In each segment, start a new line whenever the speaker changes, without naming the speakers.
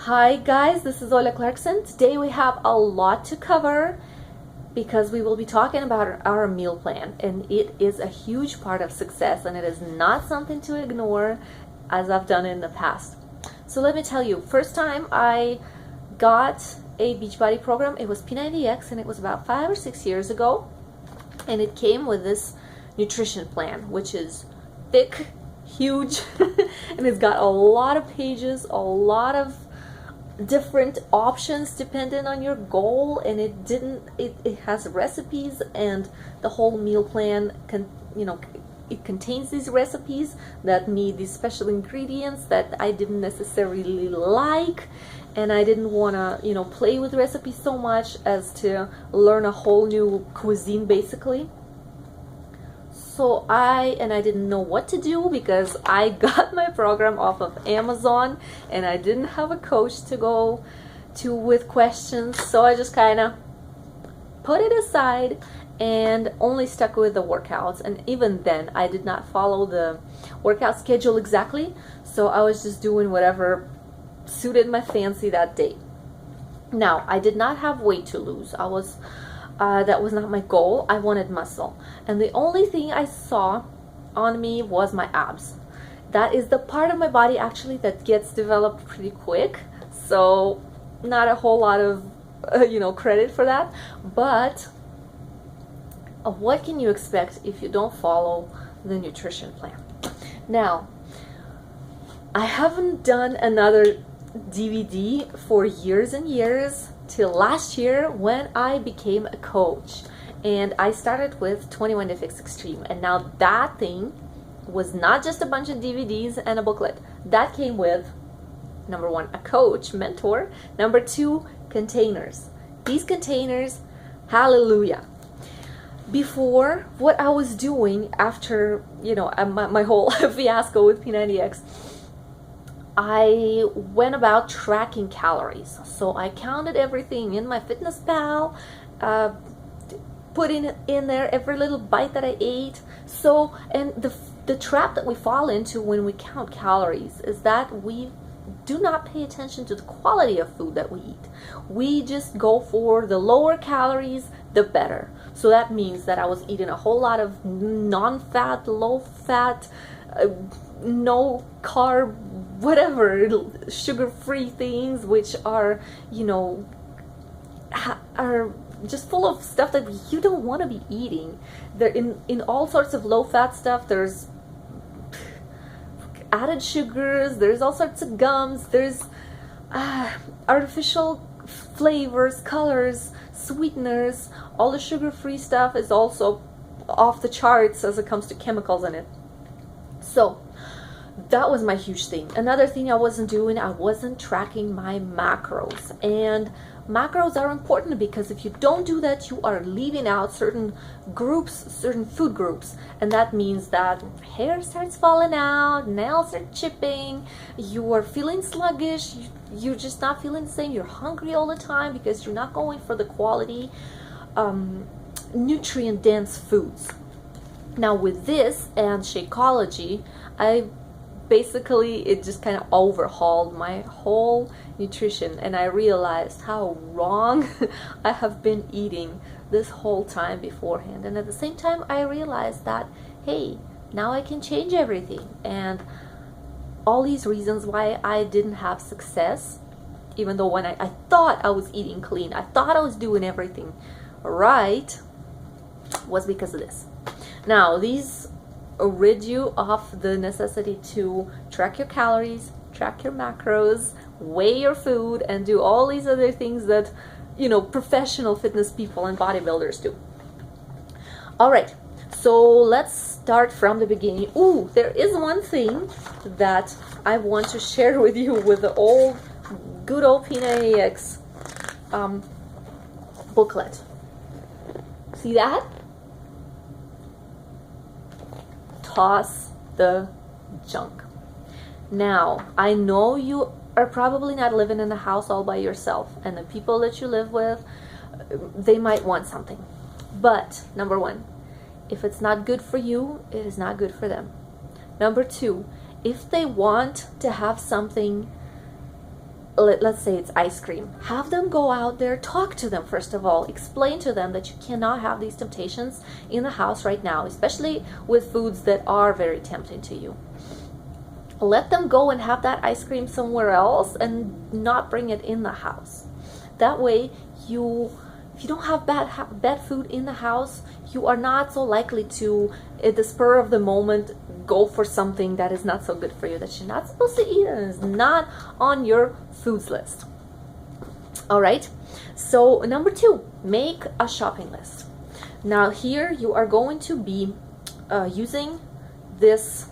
Hi guys, this is Ola Clarkson. Today we have a lot to cover because we will be talking about our meal plan, and it is a huge part of success and it is not something to ignore as I've done in the past. So let me tell you, first time I got a Beachbody program, it was P90X, and it was about 5 or 6 years ago, and it came with this nutrition plan which is thick, huge, and it's got a lot of pages, a lot of different options depending on your goal, and it has recipes, and the whole meal plan it contains these recipes that need these special ingredients that I didn't necessarily like, and I didn't want to play with recipes so much as to learn a whole new cuisine basically. So I didn't know what to do because I got my program off of Amazon and I didn't have a coach to go to with questions. So I just kind of put it aside and only stuck with the workouts. And even then, I did not follow the workout schedule exactly. So I was just doing whatever suited my fancy that day. Now, I did not have weight to lose. That was not my goal. I wanted muscle. And the only thing I saw on me was my abs. That is the part of my body actually that gets developed pretty quick. So not a whole lot of credit for that. But what can you expect if you don't follow the nutrition plan? Now, I haven't done another DVD for years and years till last year when I became a coach, and I started with 21 Day Fix Extreme, and now that thing was not just a bunch of DVDs and a booklet. That came with, number one, a coach, mentor, number two, containers. These containers, hallelujah. Before, what I was doing after my whole fiasco with P90X, I went about tracking calories. So I counted everything in MyFitnessPal, putting in there every little bite that I ate. So, and the trap that we fall into when we count calories is that we do not pay attention to the quality of food that we eat. We just go for the lower calories, the better. So that means that I was eating a whole lot of non-fat, low-fat, no carb, whatever, sugar-free things, which are are just full of stuff that you don't want to be eating. They're in all sorts of low-fat stuff. There's added sugars, there's all sorts of gums, there's artificial flavors, colors, sweeteners. All the sugar-free stuff is also off the charts as it comes to chemicals in it. So that was my huge thing. Another thing I wasn't doing, I wasn't tracking my macros. And macros are important because if you don't do that, you are leaving out certain groups, certain food groups. And that means that hair starts falling out, nails are chipping, you are feeling sluggish, you're just not feeling the same, you're hungry all the time because you're not going for the quality, nutrient-dense foods. Now with this and Shakeology, it just kind of overhauled my whole nutrition, and I realized how wrong I have been eating this whole time beforehand. And at the same time, I realized that, hey, now I can change everything. And all these reasons why I didn't have success, even though when I thought I was eating clean, I thought I was doing everything right, was because of this. Now, these rid you of the necessity to track your calories, track your macros, weigh your food, and do all these other things that professional fitness people and bodybuilders do. All right, so let's start from the beginning. Ooh, there is one thing that I want to share with you with the good old P90X booklet. See that? Toss the junk. Now, I know you are probably not living in the house all by yourself, and the people that you live with, they might want something. But number one, if it's not good for you, it is not good for them. Number two, if they want to have something let's say it's ice cream. Have them go out there, talk to them first of all, explain to them that you cannot have these temptations in the house right now, especially with foods that are very tempting to you. Let them go and have that ice cream somewhere else and not bring it in the house. That way, if you don't have bad food in the house, you are not so likely to, at the spur of the moment, go for something that is not so good for you, that you're not supposed to eat and is not on your foods list. All right. So number 2, make a shopping list. Now here you are going to be using this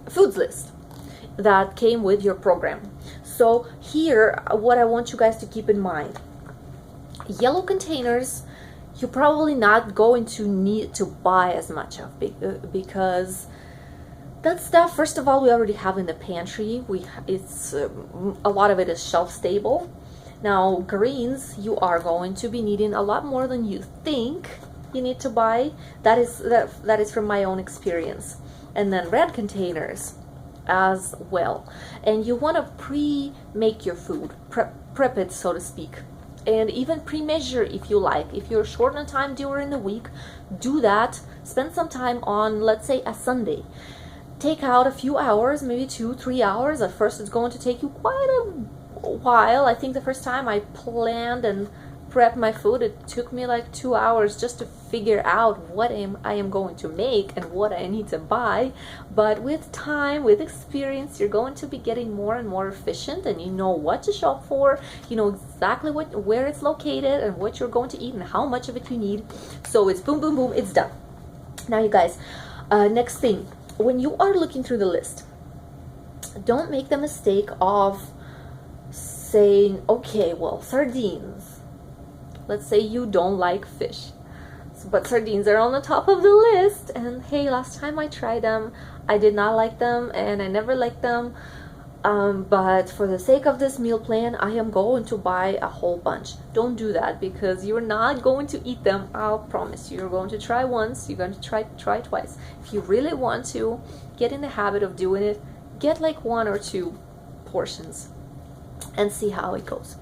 foods list that came with your program. So here, what I want you guys to keep in mind, yellow containers, you're probably not going to need to buy as much of, because that stuff, first of all, we already have in the pantry. It's a lot of it is shelf stable. Now greens, you are going to be needing a lot more than you think you need to buy. That is from my own experience. And then red containers as well. And you want to pre-make your food, prep it, so to speak. And even pre-measure if you like. If you're short on time during the week, do that. Spend some time on, let's say, a Sunday. Take out a few hours, maybe 2-3 hours. At first it's going to take you quite a while. I think the first time I planned and prepped my food, it took me like 2 hours just to figure out what I am going to make and what I need to buy. But with time, with experience, you're going to be getting more and more efficient, and you know what to shop for, you know exactly where it's located and what you're going to eat and how much of it you need. So it's boom, boom, boom, it's done. Now you guys, next thing, when you are looking through the list, don't make the mistake of saying, okay, well, sardines. Let's say you don't like fish, but sardines are on the top of the list, and hey, last time I tried them, I did not like them, and I never liked them, but for the sake of this meal plan, I am going to buy a whole bunch. Don't do that, because you're not going to eat them. I'll promise you. You're going to try once, you're going to try twice. If you really want to get in the habit of doing it, get like 1 or 2 portions and see how it goes.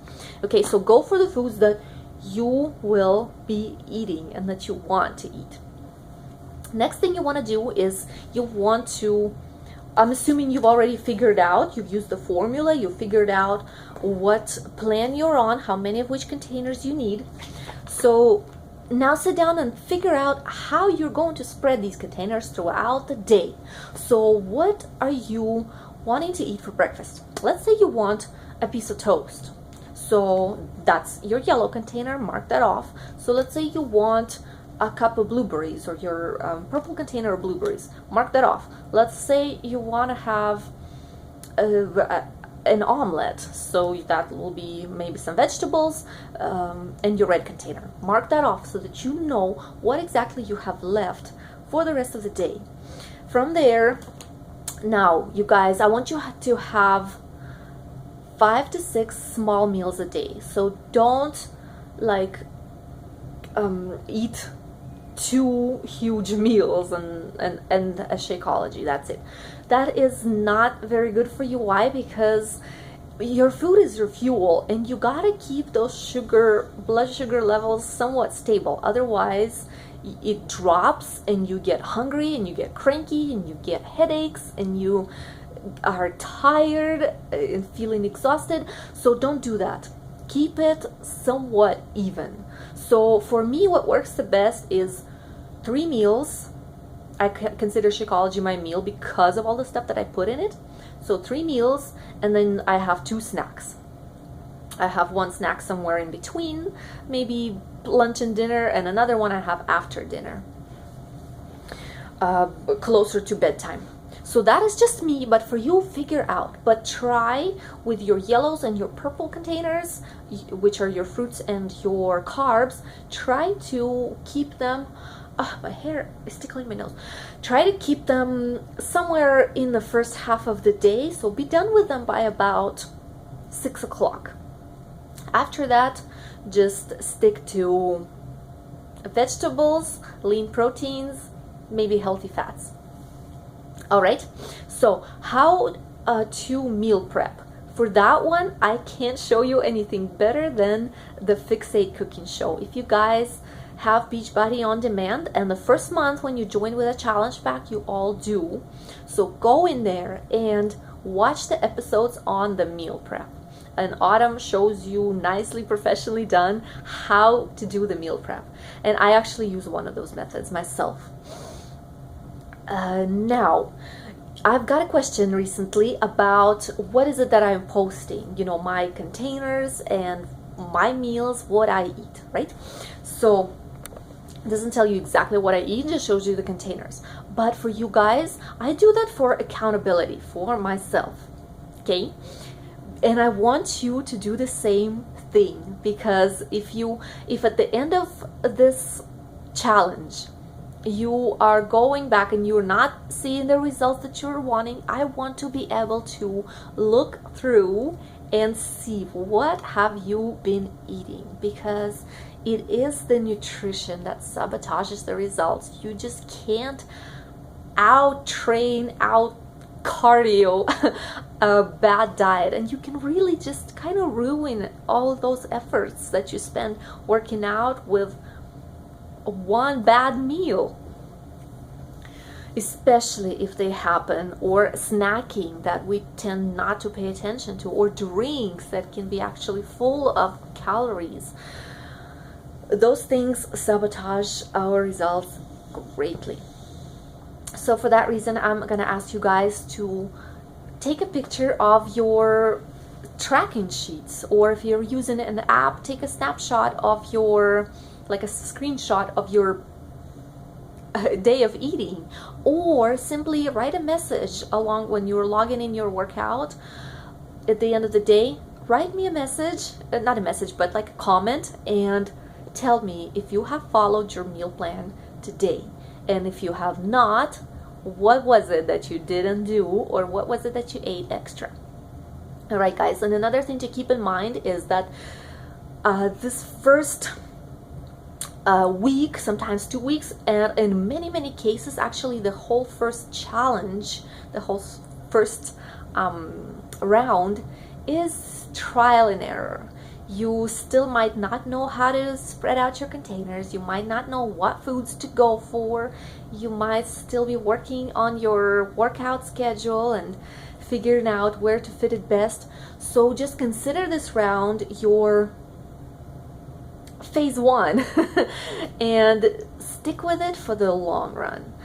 Okay, so go for the foods that you will be eating and that you want to eat. Next thing you want to do is you want to, I'm assuming you've already figured out, you've used the formula, you figured out what plan you're on, how many of which containers you need. So now sit down and figure out how you're going to spread these containers throughout the day. So what are you wanting to eat for breakfast? Let's say you want a piece of toast. So that's your yellow container, mark that off. So let's say you want a cup of blueberries, or your purple container of blueberries, mark that off. Let's say you want to have an omelet, so that will be maybe some vegetables, and your red container. Mark that off so that you know what exactly you have left for the rest of the day. From there, now you guys, I want you to have 5 to 6 small meals a day. So don't like eat 2 huge meals and a Shakeology. That's it. That is not very good for you. Why? Because your food is your fuel, and you gotta keep those blood sugar levels somewhat stable. Otherwise, it drops, and you get hungry, and you get cranky, and you get headaches, and you are tired and feeling exhausted. So don't do that. Keep it somewhat even. So for me, what works the best is 3 meals. I consider Shakeology my meal because of all the stuff that I put in it. So 3 meals, and then I have 2 snacks. I have 1 snack somewhere in between, maybe lunch and dinner, and another one I have after dinner, closer to bedtime. So that is just me, but for you, figure out. But try with your yellows and your purple containers, which are your fruits and your carbs, try to keep them, my hair is tickling my nose. Try to keep them somewhere in the first half of the day, so be done with them by about 6 o'clock. After that, just stick to vegetables, lean proteins, maybe healthy fats. All right, so how to meal prep? For that one, I can't show you anything better than the Fixate cooking show. If you guys have Beachbody on demand, and the first month when you join with a challenge pack, you all do. So go in there and watch the episodes on the meal prep. And Autumn shows you nicely, professionally done how to do the meal prep. And I actually use one of those methods myself. Now, I've got a question recently about what is it that I'm posting, you know, my containers and my meals, what I eat, right? So it doesn't tell you exactly what I eat, it just shows you the containers. But for you guys, I do that for accountability, for myself, okay? And I want you to do the same thing, because if at the end of this challenge you are going back and you're not seeing the results that you're wanting, I want to be able to look through and see what have you been eating, because it is the nutrition that sabotages the results. You just can't out-train, out-cardio a bad diet, and you can really just kind of ruin all of those efforts that you spend working out with one bad meal, especially if they happen, or snacking that we tend not to pay attention to, or drinks that can be actually full of calories. Those things sabotage our results greatly. So for that reason, I'm going to ask you guys to take a picture of your tracking sheets, or if you're using an app, take a snapshot of your, like a screenshot of your day of eating, or simply write a message along when you're logging in your workout at the end of the day. Write me a message, not a message, but like a comment, and tell me if you have followed your meal plan today. And if you have not, what was it that you didn't do, or what was it that you ate extra? All right, guys, and another thing to keep in mind is that this first week, sometimes 2 weeks, and in many cases, actually the whole first challenge, the whole first round is trial and error. You still might not know how to spread out your containers. You might not know what foods to go for. You might still be working on your workout schedule and figuring out where to fit it best. So just consider this round your phase one and stick with it for the long run.